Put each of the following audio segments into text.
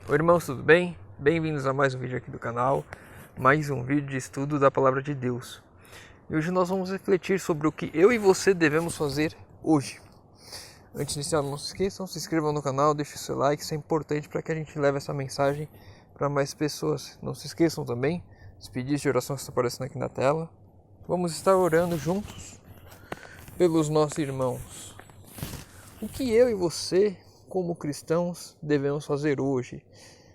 Oi irmãos, tudo bem? Bem-vindos a mais um vídeo aqui do canal, mais um vídeo de estudo da Palavra de Deus. E hoje nós vamos refletir sobre o que eu e você devemos fazer hoje. Antes de iniciar, não se esqueçam, se inscrevam no canal, deixem o seu like, isso é importante para que a gente leve essa mensagem para mais pessoas. Não se esqueçam também dos pedidos de oração que estão aparecendo aqui na tela. Vamos estar orando juntos pelos nossos irmãos. O que eu e você, como cristãos, devemos fazer hoje?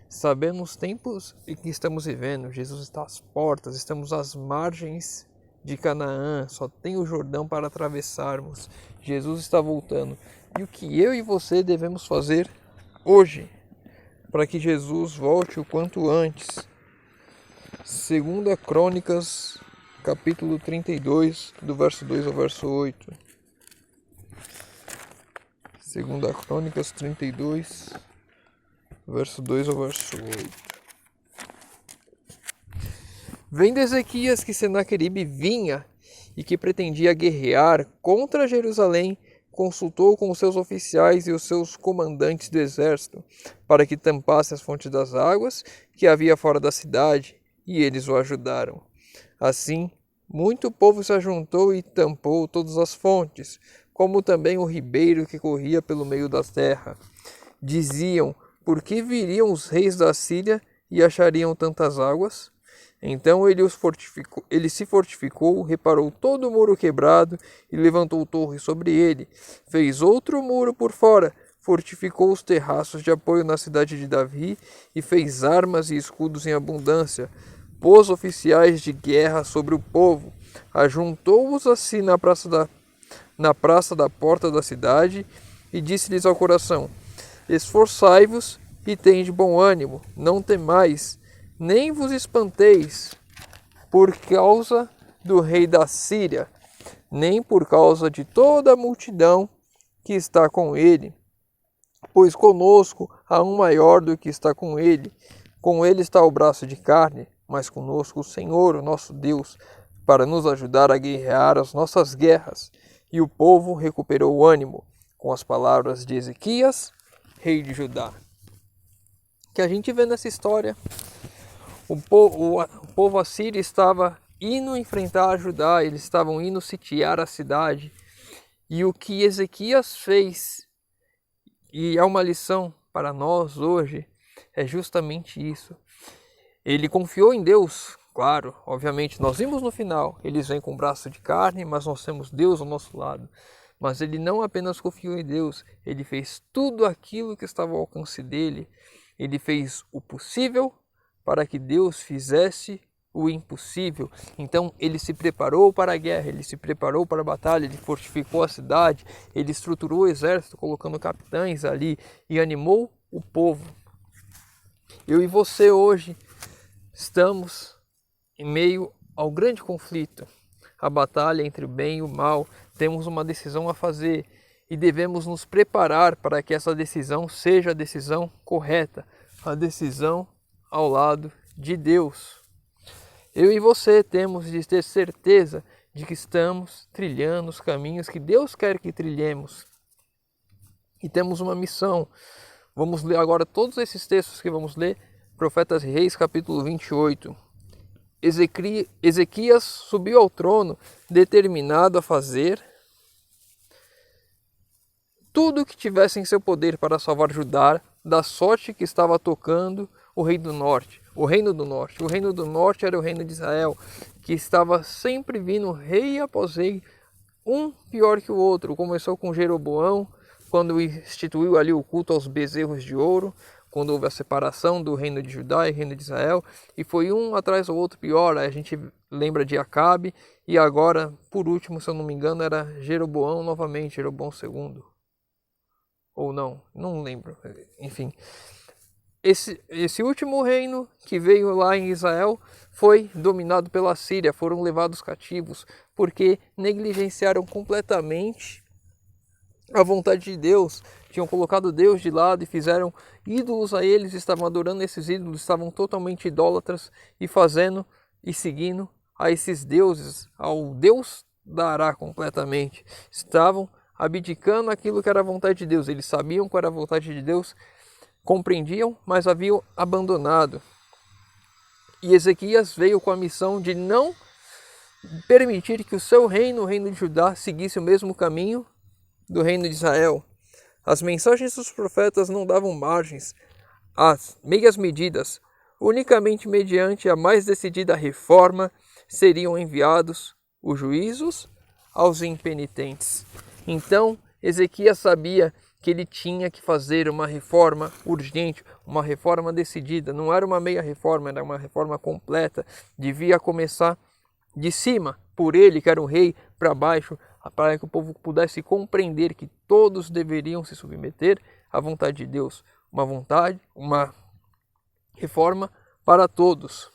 Sabemos os tempos em que estamos vivendo. Jesus está às portas, estamos às margens de Canaã, só tem o Jordão para atravessarmos. Jesus está voltando. E o que eu e você devemos fazer hoje para que Jesus volte o quanto antes? 2 Crônicas, capítulo 32, do verso 2 ao verso 8. 2 Crônicas 32, verso 2 ao verso 8. Vendo Ezequias que Senaqueribe vinha e que pretendia guerrear contra Jerusalém, consultou com os seus oficiais e os seus comandantes do exército, para que tampasse as fontes das águas que havia fora da cidade, e eles o ajudaram. Assim, muito povo se ajuntou e tampou todas as fontes, como também o ribeiro que corria pelo meio da terra. Diziam: por que viriam os reis da Síria e achariam tantas águas? Então ele se fortificou, reparou todo o muro quebrado e levantou torre sobre ele. Fez outro muro por fora, fortificou os terraços de apoio na cidade de Davi e fez armas e escudos em abundância. Pôs oficiais de guerra sobre o povo, ajuntou-os assim na praça da porta da cidade e disse-lhes ao coração: esforçai-vos e tende bom ânimo, não temais, nem vos espanteis por causa do rei da Síria, nem por causa de toda a multidão que está com ele, pois conosco há um maior do que está com ele. Com ele está o braço de carne, mas conosco o Senhor, o nosso Deus, para nos ajudar a guerrear as nossas guerras. E o povo recuperou o ânimo com as palavras de Ezequias, rei de Judá. Que a gente vê nessa história, o povo assírio estava indo enfrentar Judá, eles estavam indo sitiar a cidade. E o que Ezequias fez, e é uma lição para nós hoje, é justamente isso. Ele confiou em Deus, claro, obviamente, nós vimos no final, eles vêm com um braço de carne, mas nós temos Deus ao nosso lado. Mas ele não apenas confiou em Deus, ele fez tudo aquilo que estava ao alcance dele. Ele fez o possível para que Deus fizesse o impossível. Então ele se preparou para a guerra, ele se preparou para a batalha, ele fortificou a cidade, ele estruturou o exército, colocando capitães ali e animou o povo. Eu e você hoje estamos em meio ao grande conflito, a batalha entre o bem e o mal. Temos uma decisão a fazer e devemos nos preparar para que essa decisão seja a decisão correta, a decisão ao lado de Deus. Eu e você temos de ter certeza de que estamos trilhando os caminhos que Deus quer que trilhemos. E temos uma missão. Vamos ler agora todos esses textos que vamos ler. Profetas e Reis, capítulo 28. Ezequias subiu ao trono, determinado a fazer tudo o que tivesse em seu poder para salvar Judá da sorte que estava tocando o reino do norte. O reino do norte era o reino de Israel, que estava sempre vindo rei após rei, um pior que o outro. Começou com Jeroboão, quando instituiu ali o culto aos bezerros de ouro, quando houve a separação do reino de Judá e reino de Israel, e foi um atrás do outro pior. A gente lembra de Acabe, e agora, por último, se eu não me engano, era Jeroboão novamente, Jeroboão II. Ou não lembro, enfim. Esse último reino que veio lá em Israel foi dominado pela Síria, foram levados cativos, porque negligenciaram completamente a vontade de Deus, tinham colocado Deus de lado e fizeram ídolos a eles, estavam adorando esses ídolos, estavam totalmente idólatras e fazendo e seguindo a esses deuses, ao Deus dará completamente. Estavam abdicando aquilo que era a vontade de Deus, eles sabiam qual era a vontade de Deus, compreendiam, mas haviam abandonado. E Ezequias veio com a missão de não permitir que o seu reino, o reino de Judá, seguisse o mesmo caminho do reino de Israel. As mensagens dos profetas não davam margens às meias medidas. Unicamente mediante a mais decidida reforma seriam enviados os juízos aos impenitentes. Então, Ezequias sabia que ele tinha que fazer uma reforma urgente, uma reforma decidida. Não era uma meia reforma, era uma reforma completa. Devia começar de cima, por ele, que era o rei, para baixo, para que o povo pudesse compreender que todos deveriam se submeter à vontade de Deus. Uma reforma para todos.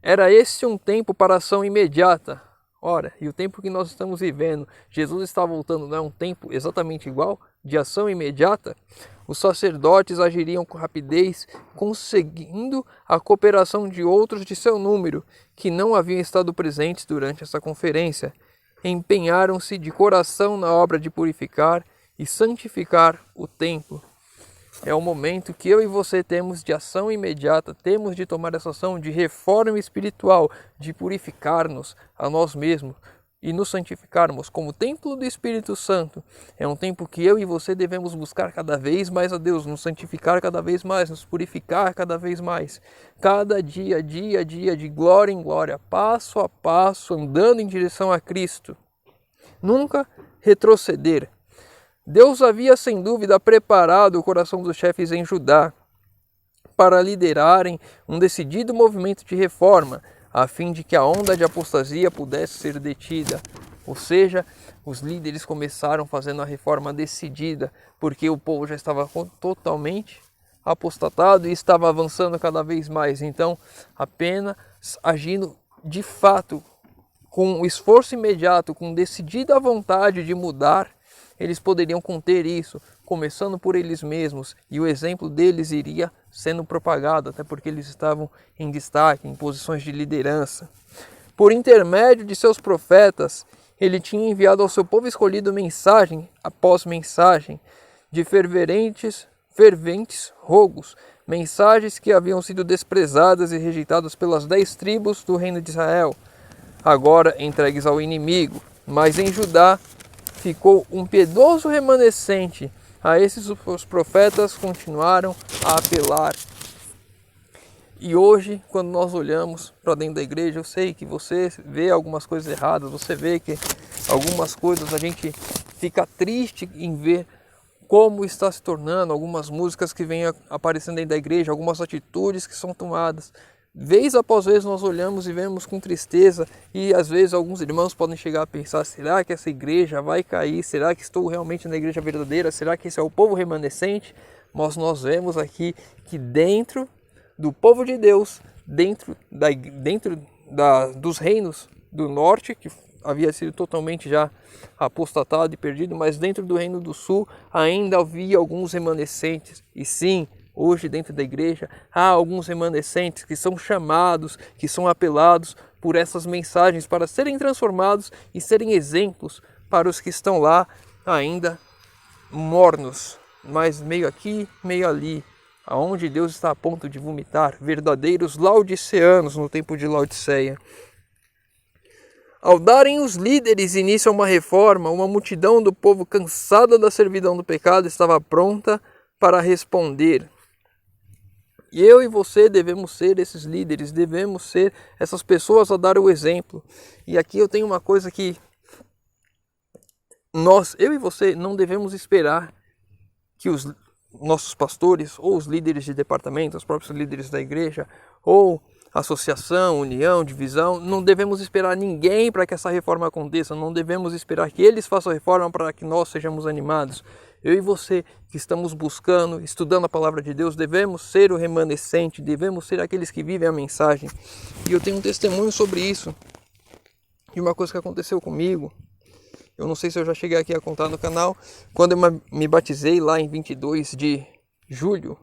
Era esse um tempo para ação imediata. Ora, e o tempo que nós estamos vivendo, Jesus está voltando, não é um tempo exatamente igual, de ação imediata? Os sacerdotes agiriam com rapidez, conseguindo a cooperação de outros de seu número, que não haviam estado presentes durante essa conferência. Empenharam-se de coração na obra de purificar e santificar o templo. É o momento que eu e você temos de ação imediata, temos de tomar essa ação de reforma espiritual, de purificar-nos a nós mesmos e nos santificarmos como templo do Espírito Santo. É um tempo que eu e você devemos buscar cada vez mais a Deus, nos santificar cada vez mais, nos purificar cada vez mais. Cada dia, dia a dia, de glória em glória, passo a passo, andando em direção a Cristo. Nunca retroceder. Deus havia sem dúvida preparado o coração dos chefes em Judá para liderarem um decidido movimento de reforma, a fim de que a onda de apostasia pudesse ser detida. Ou seja, os líderes começaram fazendo a reforma decidida, porque o povo já estava totalmente apostatado e estava avançando cada vez mais. Então, apenas agindo de fato, com esforço imediato, com decidida vontade de mudar, eles poderiam conter isso, começando por eles mesmos, e o exemplo deles iria sendo propagado, até porque eles estavam em destaque, em posições de liderança. Por intermédio de seus profetas, ele tinha enviado ao seu povo escolhido mensagem após mensagem, de ferventes rogos, mensagens que haviam sido desprezadas e rejeitadas pelas 10 tribos do reino de Israel, agora entregues ao inimigo. Mas em Judá ficou um piedoso remanescente. A esses os profetas continuaram a apelar. E hoje, quando nós olhamos para dentro da igreja, eu sei que você vê algumas coisas erradas, você vê que algumas coisas a gente fica triste em ver como está se tornando, algumas músicas que vêm aparecendo dentro da igreja, algumas atitudes que são tomadas. Vez após vez nós olhamos e vemos com tristeza, e às vezes alguns irmãos podem chegar a pensar: será que essa igreja vai cair? Será que estou realmente na igreja verdadeira? Será que esse é o povo remanescente? Mas nós vemos aqui que dentro do povo de Deus, dentro dos reinos do norte, que havia sido totalmente já apostatado e perdido, mas dentro do reino do sul ainda havia alguns remanescentes. E sim, hoje dentro da igreja há alguns remanescentes que são chamados, que são apelados por essas mensagens para serem transformados e serem exemplos para os que estão lá ainda mornos, mas meio aqui, meio ali, aonde Deus está a ponto de vomitar verdadeiros laodiceanos no tempo de Laodiceia. Ao darem os líderes início a uma reforma, uma multidão do povo cansada da servidão do pecado estava pronta para responder. E eu e você devemos ser esses líderes, devemos ser essas pessoas a dar o exemplo. E aqui eu tenho uma coisa que eu e você, não devemos esperar que os nossos pastores, ou os líderes de departamento, os próprios líderes da igreja, ou associação, união, divisão, não devemos esperar ninguém para que essa reforma aconteça, não devemos esperar que eles façam a reforma para que nós sejamos animados. Eu e você que estamos buscando, estudando a palavra de Deus, devemos ser o remanescente, devemos ser aqueles que vivem a mensagem. E eu tenho um testemunho sobre isso, de uma coisa que aconteceu comigo. Eu não sei se eu já cheguei aqui a contar no canal. Quando eu me batizei lá em 22 de julho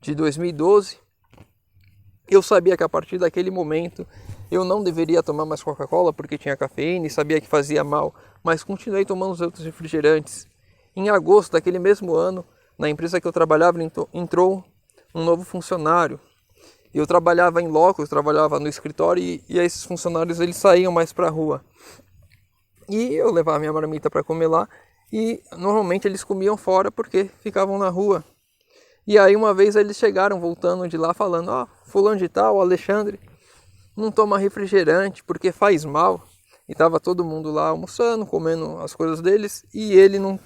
de 2012, eu sabia que a partir daquele momento eu não deveria tomar mais Coca-Cola porque tinha cafeína e sabia que fazia mal, mas continuei tomando os outros refrigerantes. Em agosto daquele mesmo ano, na empresa que eu trabalhava entrou um novo funcionário. Eu trabalhava em loco, eu trabalhava no escritório e esses funcionários eles saíam mais para a rua. E eu levava minha marmita para comer lá e normalmente eles comiam fora porque ficavam na rua. E aí uma vez eles chegaram voltando de lá falando, fulano de tal, Alexandre, não toma refrigerante porque faz mal. E estava todo mundo lá almoçando, comendo as coisas deles e ele não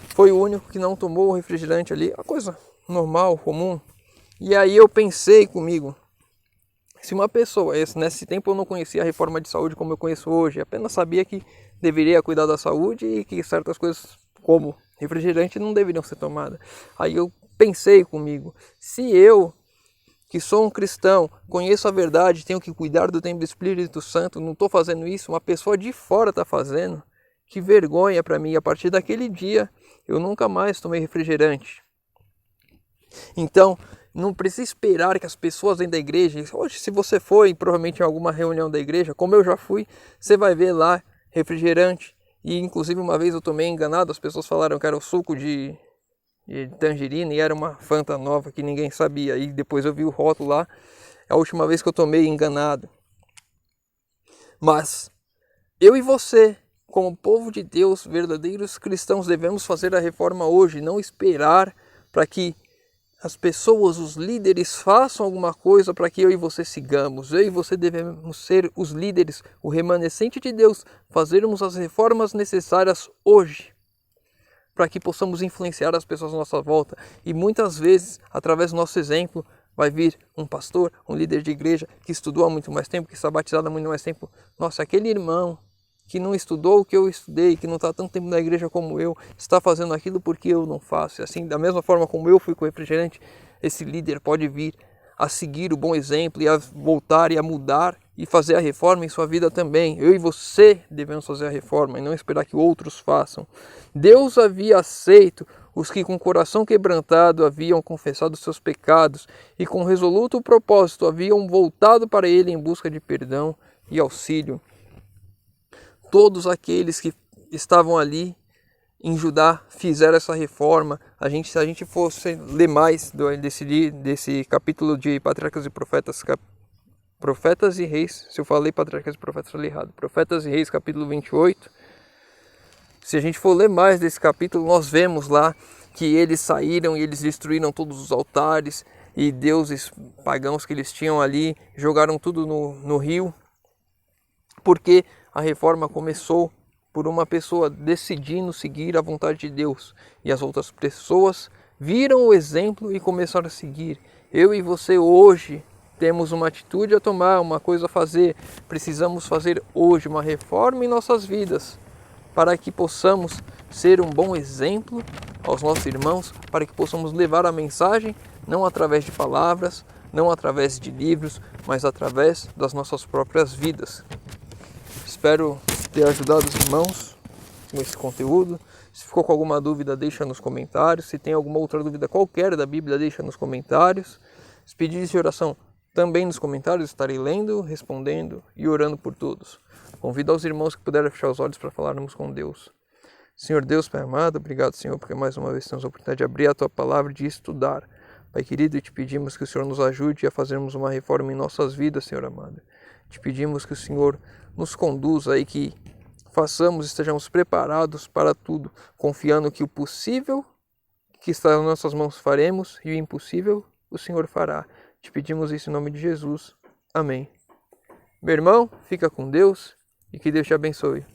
foi o único que não tomou o refrigerante ali, a coisa normal, comum. E aí eu pensei comigo, se uma pessoa, nesse tempo eu não conhecia a reforma de saúde como eu conheço hoje, apenas sabia que deveria cuidar da saúde e que certas coisas como refrigerante não deveriam ser tomadas. Aí eu pensei comigo, se eu, que sou um cristão, conheço a verdade, tenho que cuidar do templo do Espírito Santo, não estou fazendo isso, uma pessoa de fora está fazendo, que vergonha para mim. A partir daquele dia, eu nunca mais tomei refrigerante. Então, não precisa esperar que as pessoas dentro da igreja, hoje se você foi provavelmente em alguma reunião da igreja, como eu já fui, você vai ver lá refrigerante. E inclusive uma vez eu tomei enganado, as pessoas falaram que era o suco de tangerina e era uma Fanta nova que ninguém sabia. E depois eu vi o rótulo lá, é a última vez que eu tomei enganado. Mas eu e você, como povo de Deus, verdadeiros cristãos, devemos fazer a reforma hoje, não esperar para que as pessoas, os líderes, façam alguma coisa para que eu e você sigamos. Eu e você devemos ser os líderes, o remanescente de Deus, fazermos as reformas necessárias hoje, para que possamos influenciar as pessoas à nossa volta. E muitas vezes, através do nosso exemplo, vai vir um pastor, um líder de igreja que estudou há muito mais tempo, que está batizado há muito mais tempo. Nossa, aquele irmão que não estudou o que eu estudei, que não está tanto tempo na igreja como eu, está fazendo aquilo porque eu não faço. E assim, da mesma forma como eu fui com o refrigerante, esse líder pode vir a seguir o bom exemplo e a voltar e a mudar e fazer a reforma em sua vida também. Eu e você devemos fazer a reforma e não esperar que outros façam. Deus havia aceito os que com coração quebrantado haviam confessado seus pecados e com resoluto propósito haviam voltado para Ele em busca de perdão e auxílio. Todos aqueles que estavam ali em Judá fizeram essa reforma. Se a gente fosse ler mais desse capítulo de Patriarcas e Profetas, Profetas e Reis, se eu falei Patriarcas e Profetas, falei errado. Profetas e Reis, capítulo 28. Se a gente for ler mais desse capítulo, nós vemos lá que eles saíram e eles destruíram todos os altares e deuses pagãos que eles tinham ali, jogaram tudo no rio, porque a reforma começou por uma pessoa decidindo seguir a vontade de Deus. E as outras pessoas viram o exemplo e começaram a seguir. Eu e você hoje temos uma atitude a tomar, uma coisa a fazer. Precisamos fazer hoje uma reforma em nossas vidas, para que possamos ser um bom exemplo aos nossos irmãos, para que possamos levar a mensagem, não através de palavras, não através de livros, mas através das nossas próprias vidas. Espero ter ajudado os irmãos com esse conteúdo. Se ficou com alguma dúvida, deixa nos comentários. Se tem alguma outra dúvida qualquer da Bíblia, deixa nos comentários. Os pedidos de oração também nos comentários, estarei lendo, respondendo e orando por todos. Convido aos irmãos que puderem fechar os olhos para falarmos com Deus. Senhor Deus, Pai amado, obrigado, Senhor, porque mais uma vez temos a oportunidade de abrir a Tua Palavra e de estudar. Pai querido, te pedimos que o Senhor nos ajude a fazermos uma reforma em nossas vidas, Senhor amado. Te pedimos que o Senhor nos conduza e que estejamos preparados para tudo, confiando que o possível que está nas nossas mãos faremos e o impossível o Senhor fará. Te pedimos isso em nome de Jesus. Amém. Meu irmão, fica com Deus e que Deus te abençoe.